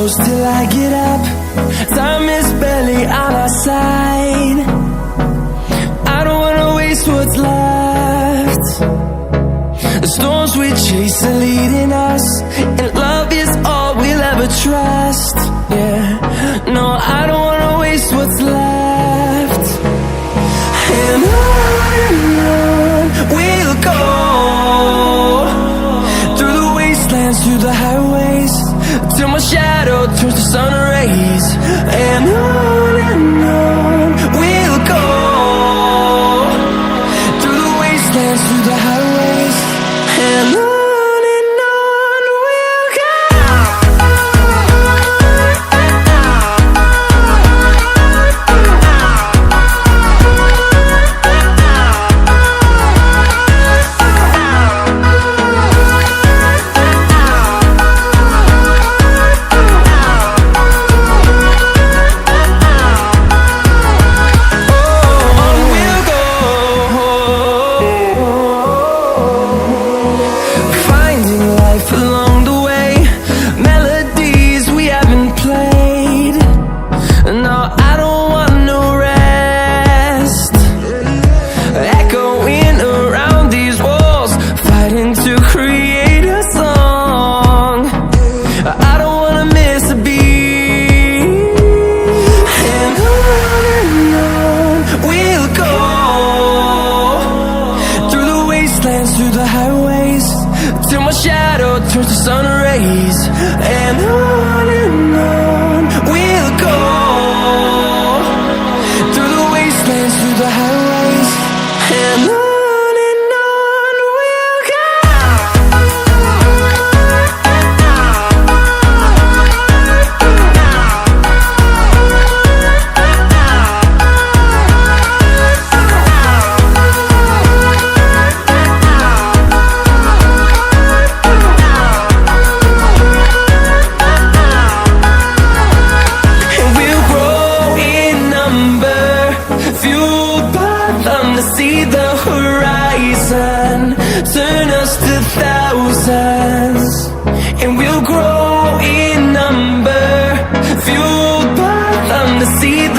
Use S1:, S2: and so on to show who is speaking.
S1: close till I get up. Time is barely on our side. I don't wanna waste what's left. The storms we chase are leading us, and love is all we'll ever trust. Yeah, no, I don't wanna waste what's left. And on we'll go, through the wastelands, through the highways, till my shadow turns to sun rays. And on we'll go, through the wastelands, through the highways, and on we'll go. Through the highways, till my shadow turns to sun rays. And on we'll go, through the wastelands, through the highways, and on we'll go. See the horizon, turn us to thousands, and we'll grow in number, fueled by them to see the